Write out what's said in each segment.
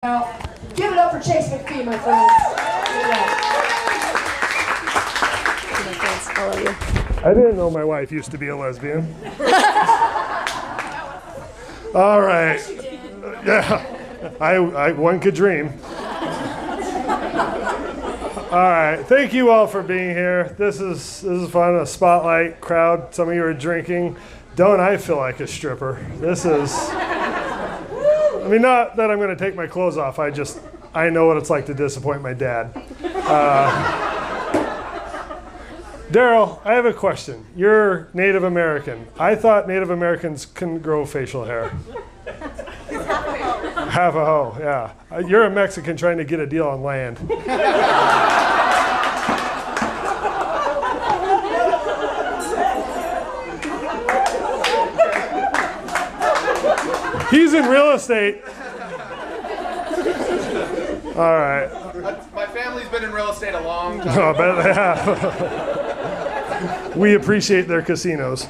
Now, give it up for Chase McPhee, my friends. I love you. I didn't know my wife used to be a lesbian. All right. Yeah, I one could dream. All right, thank you all for being here. This is fun. A spotlight crowd. Some of you are drinking. Don't I feel like a stripper? This is. I mean, not that I'm going to take my clothes off. I know what it's like to disappoint my dad. Daryl, I have a question. You're Native American. I thought Native Americans couldn't grow facial hair. Half a hoe, yeah. You're a Mexican trying to get a deal on land. He's in real estate. All right. My family's been in real estate a long time. Oh, but, yeah. We appreciate their casinos. So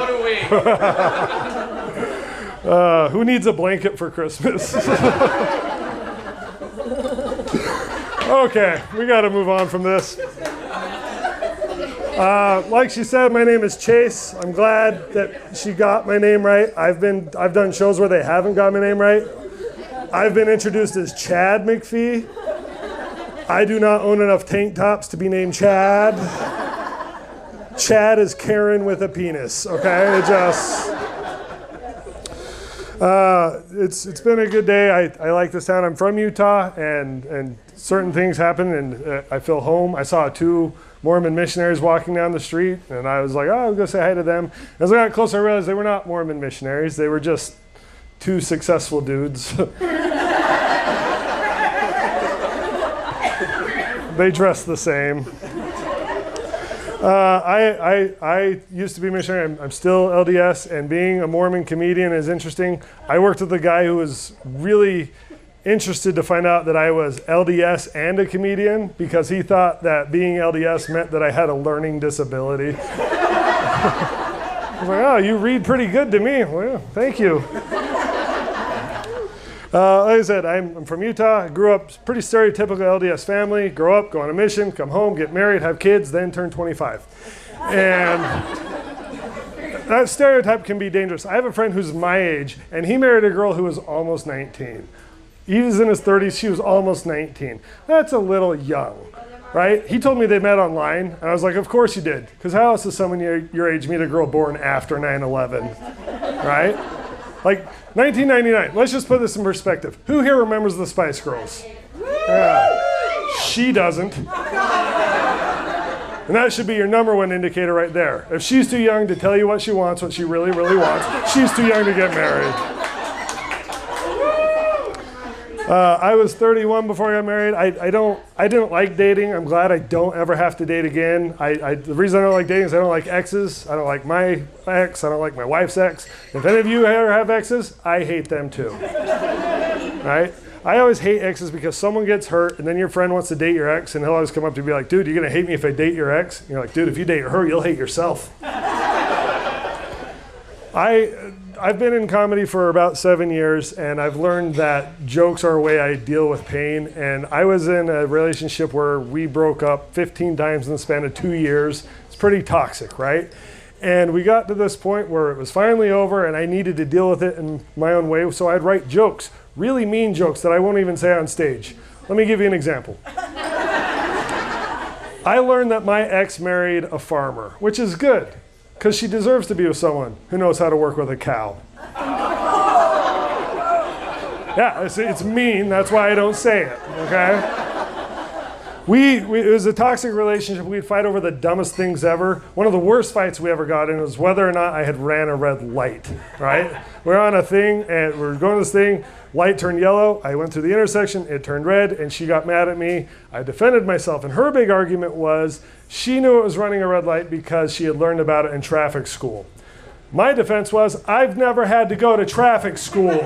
do we. Who needs a blanket for Christmas? Okay, we got to move on from this. Like she said, my name is Chase. I'm glad that she got my name right. I've done shows where they haven't got my name right. I've been introduced as Chad McPhee. I do not own enough tank tops to be named Chad. Chad is Karen with a penis, okay? It's been a good day. I like this town. I'm from Utah, and certain things happen, and I feel home. I saw 2 Mormon missionaries walking down the street, and I was like, oh, I'll go say hi to them. As I got closer, I realized they were not Mormon missionaries. They were just 2 successful dudes. They dress the same. I used to be a missionary. I'm still LDS, and being a Mormon comedian is interesting. I worked with a guy who was really interested to find out that I was LDS and a comedian because he thought that being LDS meant that I had a learning disability. I was like, oh, you read pretty good to me. Well, thank you. Like I said, I'm from Utah. I grew up pretty stereotypical LDS family. Grow up, go on a mission, come home, get married, have kids, then turn 25. And that stereotype can be dangerous. I have a friend who's my age, and he married a girl who was almost 19. He was in his 30s, she was almost 19. That's a little young, right? He told me they met online, and I was like, of course you did, because how else does someone your age meet a girl born after 9/11, right? Like 1999, let's just put this in perspective. Who here remembers the Spice Girls? Yeah. She doesn't. And that should be your number 1 indicator right there. If she's too young to tell you what she wants, what she really, really wants, she's too young to get married. I was 31 before I got married. I didn't like dating. I'm glad I don't ever have to date again. The reason I don't like dating is I don't like exes. I don't like my ex. I don't like my wife's ex. If any of you ever have exes, I hate them too. Right? I always hate exes because someone gets hurt and then your friend wants to date your ex and he'll always come up to you and be like, dude, you're going to hate me if I date your ex? And you're like, dude, if you date her, you'll hate yourself. I've been in comedy for about 7 years, and I've learned that jokes are a way I deal with pain. And I was in a relationship where we broke up 15 times in the span of 2 years. It's pretty toxic, right? And we got to this point where it was finally over, and I needed to deal with it in my own way. So I'd write jokes, really mean jokes that I won't even say on stage. Let me give you an example. I learned that my ex married a farmer, which is good, because she deserves to be with someone who knows how to work with a cow. Yeah, it's mean. That's why I don't say it, okay? It was a toxic relationship. We'd fight over the dumbest things ever. One of the worst fights we ever got in was whether or not I had ran a red light, right? We're on a thing, and we're going to this thing. Light turned yellow. I went through the intersection. It turned red, and she got mad at me. I defended myself, and her big argument was she knew it was running a red light because she had learned about it in traffic school. My defense was, I've never had to go to traffic school.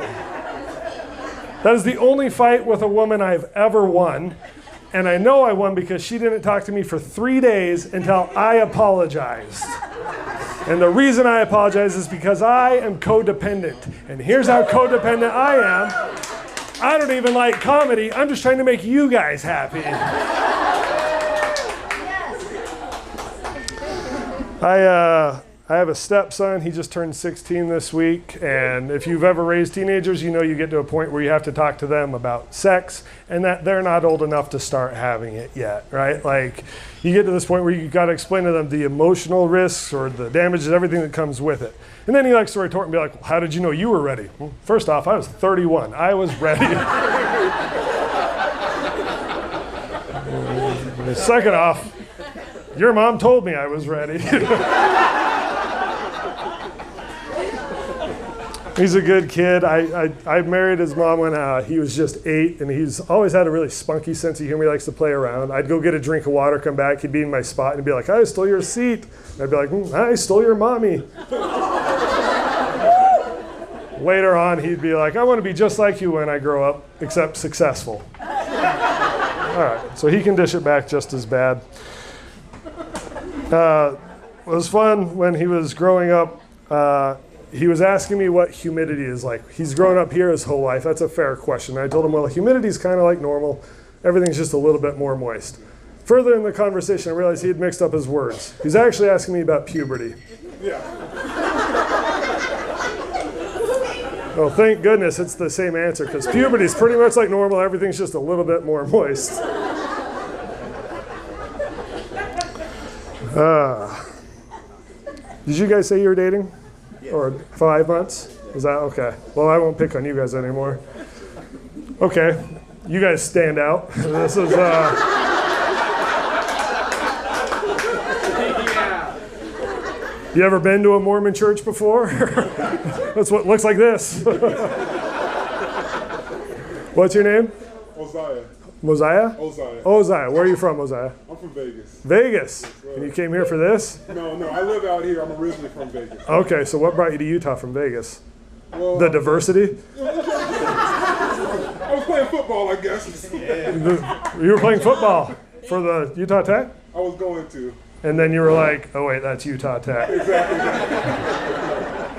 That is the only fight with a woman I've ever won. And I know I won because she didn't talk to me for 3 days until I apologized. And the reason I apologize is because I am codependent. And here's how codependent I am. I don't even like comedy. I'm just trying to make you guys happy. I have a stepson. He just turned 16 this week. And if you've ever raised teenagers, you know you get to a point where you have to talk to them about sex and that they're not old enough to start having it yet, right? Like you get to this point where you got to explain to them the emotional risks or the damages, everything that comes with it. And then he likes to retort and be like, well, how did you know you were ready? Well, first off, I was 31. I was ready. Second off, your mom told me I was ready. He's a good kid. I married his mom when he was just 8, and he's always had a really spunky sense of humor. He likes to play around. I'd go get a drink of water, come back, he'd be in my spot, and he'd be like, I stole your seat. And I'd be like, I stole your mommy. Later on, he'd be like, I want to be just like you when I grow up, except successful. All right, so he can dish it back just as bad. It was fun when he was growing up. He was asking me what humidity is like. He's grown up here his whole life. That's a fair question. I told him, well, humidity is kind of like normal. Everything's just a little bit more moist. Further in the conversation, I realized he had mixed up his words. He's actually asking me about puberty. Yeah. Well, thank goodness it's the same answer, because puberty is pretty much like normal. Everything's just a little bit more moist. Did you guys say you were dating? Or 5 months? Is that okay? Well, I won't pick on you guys anymore. Okay, you guys stand out. This is, You ever been to a Mormon church before? That's what looks like this. What's your name? Osiah. Mosiah? Osiah. Osiah. Where are you from, Osiah? I'm from Vegas. Vegas. And you came here for this? No, I live out here. I'm originally from Vegas. Okay, so what brought you to Utah from Vegas? Well, The diversity? I was playing football, I guess. You were playing football for the Utah Tech? I was going to. And then you were like, oh wait, that's Utah Tech. Exactly.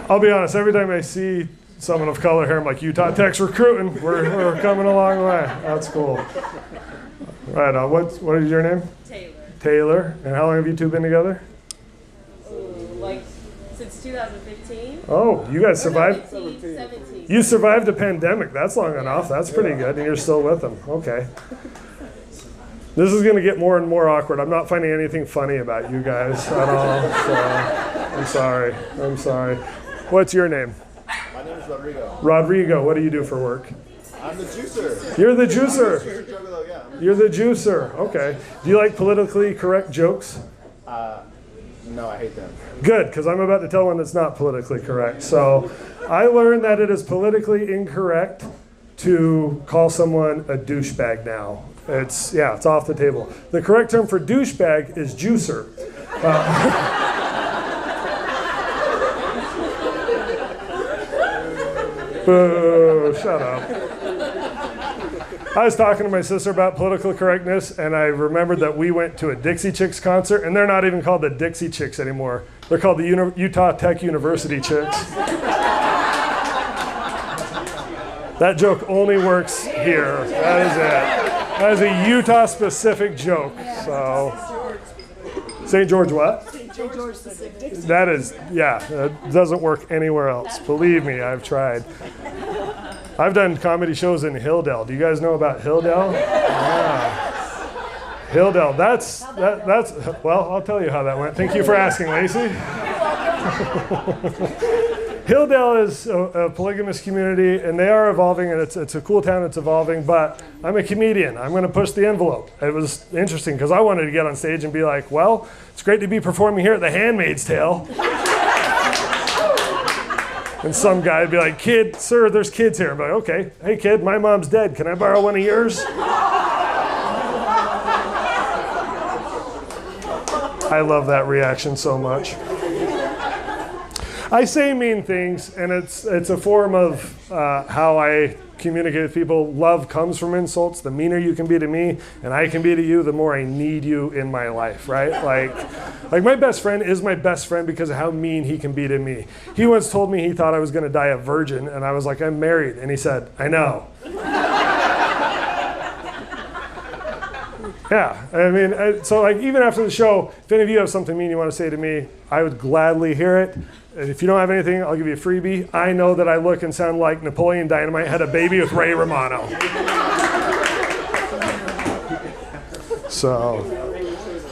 I'll be honest, every time I see someone of color here, I'm like, Utah Tech's recruiting. We're coming a long way. That's cool. Right on. What is your name? Taylor. Taylor. And how long have you two been together? Like since 2015. Oh, you guys survived? 17. You survived a pandemic. That's long enough. That's pretty good. And you're still with them. Okay. This is going to get more and more awkward. I'm not finding anything funny about you guys at all. So I'm sorry. What's your name? My name is Rodrigo. Rodrigo. What do you do for work? I'm the juicer. You're the juicer. Yeah. You're the juicer. Okay. Do you like politically correct jokes? No, I hate them. Good, because I'm about to tell one that's not politically correct. So I learned that it is politically incorrect to call someone a douchebag now. It's off the table. The correct term for douchebag is juicer. Boo, shut up. I was talking to my sister about political correctness, and I remembered that we went to a Dixie Chicks concert, and they're not even called the Dixie Chicks anymore. They're called the Utah Tech University Chicks. That joke only works here. That is it. That is a Utah-specific joke. So, St. George what? St. George specific. That is, that doesn't work anywhere else. Believe me, I've tried. I've done comedy shows in Hilldale. Do you guys know about Hilldale? Yeah. Hilldale, that's, well, I'll tell you how that went. Thank you for asking, Lacey. Hilldale is a polygamous community, and they are evolving, and it's a cool town, it's evolving, but I'm a comedian. I'm going to push the envelope. It was interesting because I wanted to get on stage and be like, well, it's great to be performing here at The Handmaid's Tale. And some guy would be like, kid, sir, there's kids here. I'm like, okay, hey kid, my mom's dead. Can I borrow one of yours? I love that reaction so much. I say mean things, and it's a form of how I communicate with people. Love comes from insults. The meaner you can be to me, and I can be to you, the more I need you in my life, right? Like my best friend is my best friend because of how mean he can be to me. He once told me he thought I was going to die a virgin, and I was like, I'm married, and he said, I know. Yeah, I mean, so like even after the show, if any of you have something mean you want to say to me, I would gladly hear it. And if you don't have anything, I'll give you a freebie. I know that I look and sound like Napoleon Dynamite had a baby with Ray Romano. So,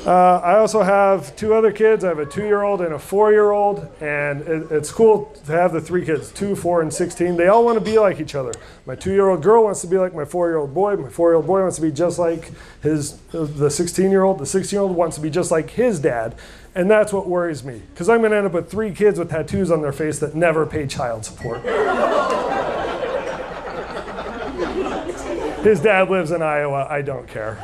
I also have 2 other kids. I have a 2-year-old and a 4-year-old, and it's cool to have the 3 kids, 2, 4, and 16. They all want to be like each other. My 2-year-old girl wants to be like my 4-year-old boy. My 4-year-old boy wants to be just like the 16-year-old. The 16-year-old wants to be just like his dad. And that's what worries me, because I'm going to end up with 3 kids with tattoos on their face that never pay child support. His dad lives in Iowa. I don't care.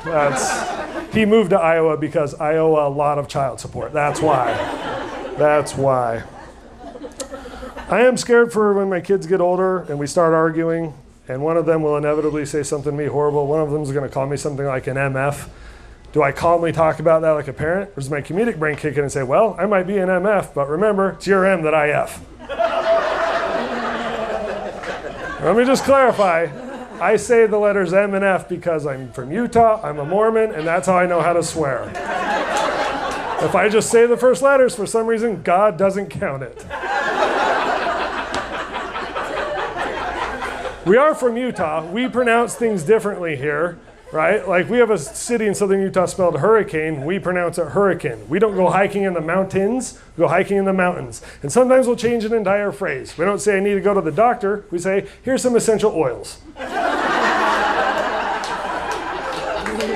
He moved to Iowa because I owe a lot of child support. That's why. That's why. I am scared for when my kids get older and we start arguing, and one of them will inevitably say something to me horrible. One of them is going to call me something like an MF. Do I calmly talk about that like a parent? Or does my comedic brain kick in and say, well, I might be an MF, but remember, it's your M that I F. Let me just clarify. I say the letters M and F because I'm from Utah, I'm a Mormon, and that's how I know how to swear. If I just say the first letters, for some reason, God doesn't count it. We are from Utah. We pronounce things differently here. Right? Like we have a city in southern Utah spelled hurricane. We pronounce it hurricane. We don't go hiking in the mountains. We go hiking in the mountains. And sometimes we'll change an entire phrase. We don't say I need to go to the doctor. We say here's some essential oils. We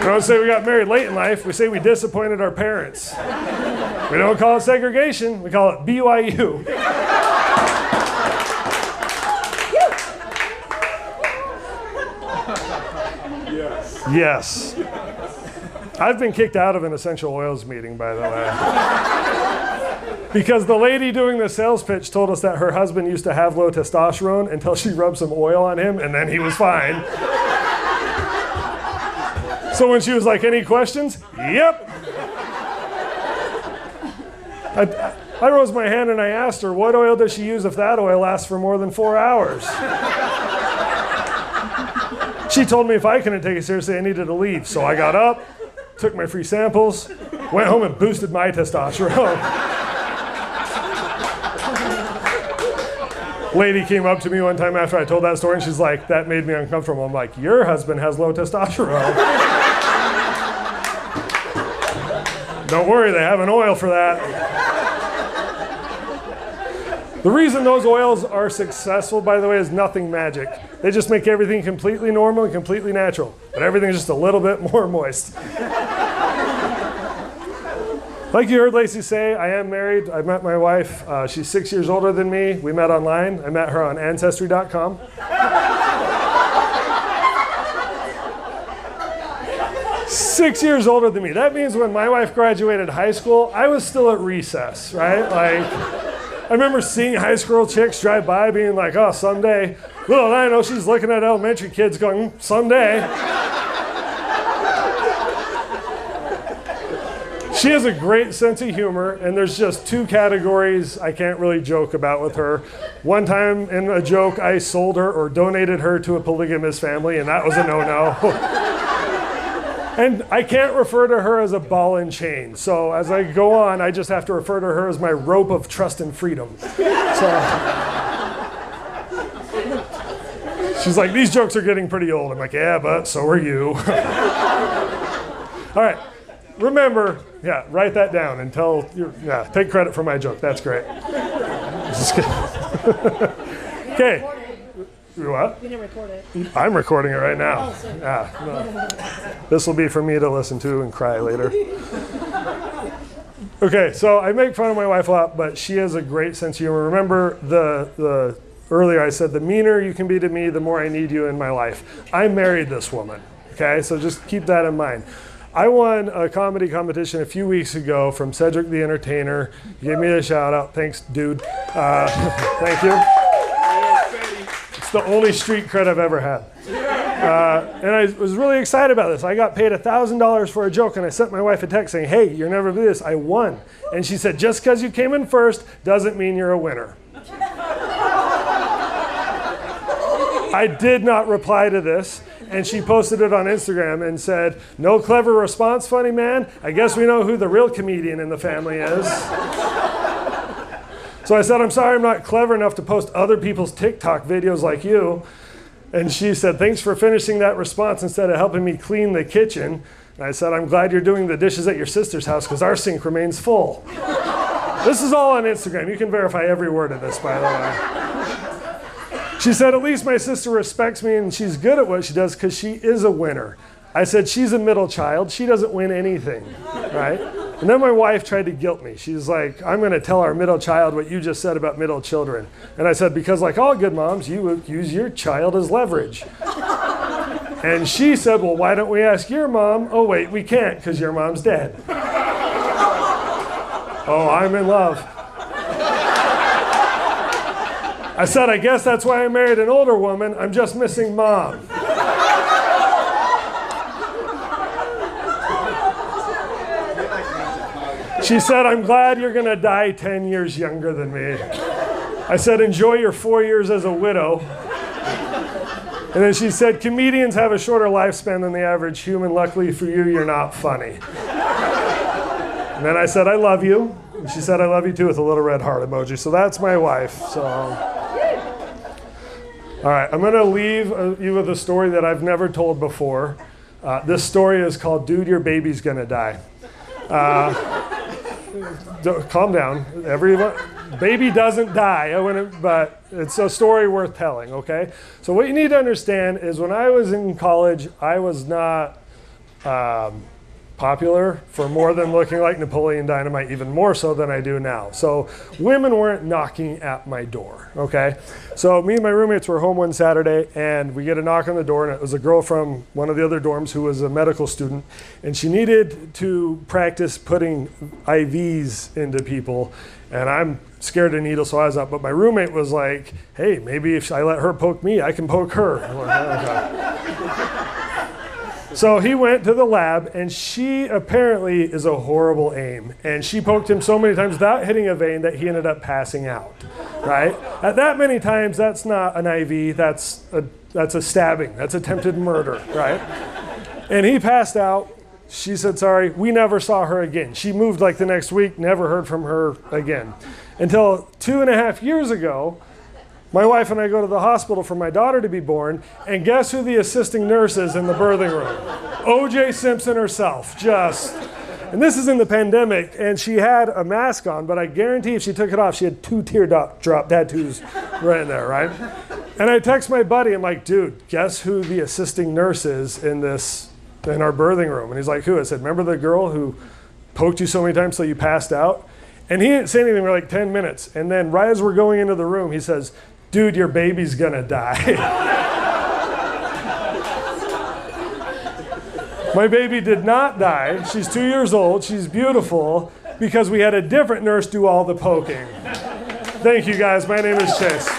don't say we got married late in life. We say we disappointed our parents. We don't call it segregation. We call it BYU. Yes. I've been kicked out of an essential oils meeting, by the way. Because the lady doing the sales pitch told us that her husband used to have low testosterone until she rubbed some oil on him, and then he was fine. So when she was like, any questions? Yep. I rose my hand and I asked her, what oil does she use if that oil lasts for more than 4 hours? She told me if I couldn't take it seriously, I needed to leave. So I got up, took my free samples, went home and boosted my testosterone. Lady came up to me one time after I told that story, and she's like, that made me uncomfortable. I'm like, your husband has low testosterone. Don't worry, they have an oil for that. The reason those oils are successful, by the way, is nothing magic. They just make everything completely normal and completely natural, but everything's just a little bit more moist. Like you heard Lacey say, I am married. I met my wife. She's 6 years older than me. We met online. I met her on Ancestry.com. 6 years older than me. That means when my wife graduated high school, I was still at recess, right? Like, I remember seeing high school chicks drive by being like, oh, someday. Little did I know she's looking at elementary kids going, someday. She has a great sense of humor, and there's just 2 categories I can't really joke about with her. One time in a joke, I sold her or donated her to a polygamous family, and that was a no-no. And I can't refer to her as a ball and chain. So as I go on, I just have to refer to her as my rope of trust and freedom. So she's like, these jokes are getting pretty old. I'm like, yeah, but so are you. All right. Remember, write that down and take credit for my joke. That's great. Okay. What? We didn't record it. I'm recording it right now. This will be for me to listen to and cry later. Okay, so I make fun of my wife a lot, but she has a great sense of humor. Remember the earlier I said, the meaner you can be to me, the more I need you in my life. I married this woman, okay? So just keep that in mind. I won a comedy competition a few weeks ago from Cedric the Entertainer. He gave me a shout out. Thanks, dude. Thank you. It's the only street cred I've ever had. And I was really excited about this. I got paid $1,000 for a joke, and I sent my wife a text saying, hey, you're never do this. I won. And she said, just because you came in first doesn't mean you're a winner. I did not reply to this, and she posted it on Instagram and said, no clever response, funny man. I guess we know who the real comedian in the family is. So I said, I'm sorry I'm not clever enough to post other people's TikTok videos like you. And she said, thanks for finishing that response instead of helping me clean the kitchen. And I said, I'm glad you're doing the dishes at your sister's house because our sink remains full. This is all on Instagram. You can verify every word of this, by the way. She said, at least my sister respects me and she's good at what she does because she is a winner. I said, she's a middle child. She doesn't win anything, right? And then my wife tried to guilt me. She's like, I'm going to tell our middle child what you just said about middle children. And I said, because like all good moms, you would use your child as leverage. And she said, well, why don't we ask your mom? Oh, wait, we can't because your mom's dead. Oh, I'm in love. I said, I guess that's why I married an older woman. I'm just missing mom. She said, I'm glad you're going to die 10 years younger than me. I said, enjoy your 4 years as a widow. And then she said, comedians have a shorter lifespan than the average human. Luckily for you, you're not funny. And then I said, I love you. And she said, I love you too, with a little red heart emoji. So that's my wife. So, all right, I'm going to leave you with a story that I've never told before. This story is called Dude, Your Baby's Gonna Die. Calm down. Everyone, baby doesn't die, but it's a story worth telling, okay? So what you need to understand is when I was in college, I was not popular for more than looking like Napoleon Dynamite, even more so than I do now. So women weren't knocking at my door, okay? So me and my roommates were home one Saturday, and we get a knock on the door, and it was a girl from one of the other dorms who was a medical student, and she needed to practice putting IVs into people, and I'm scared of needles, so I was up. But my roommate was like, hey, maybe if I let her poke me, I can poke her. I'm like, okay. So he went to the lab, and she apparently is a horrible aim. And she poked him so many times without hitting a vein that he ended up passing out, right? At that many times, that's not an IV, that's a stabbing, that's attempted murder, right? And he passed out. She said, sorry, we never saw her again. She moved like the next week, never heard from her again. Until 2.5 years ago, my wife and I go to the hospital for my daughter to be born, and guess who the assisting nurse is in the birthing room? O.J. Simpson herself, and this is in the pandemic, and she had a mask on, but I guarantee if she took it off, she had 2 teardrop tattoos right in there, right? And I text my buddy, I'm like, dude, guess who the assisting nurse is in our birthing room? And he's like, who? I said, remember the girl who poked you so many times till you passed out? And he didn't say anything for like 10 minutes. And then right as we're going into the room, he says, dude, your baby's gonna die. My baby did not die. She's 2 years old. She's beautiful because we had a different nurse do all the poking. Thank you guys. My name is Chase.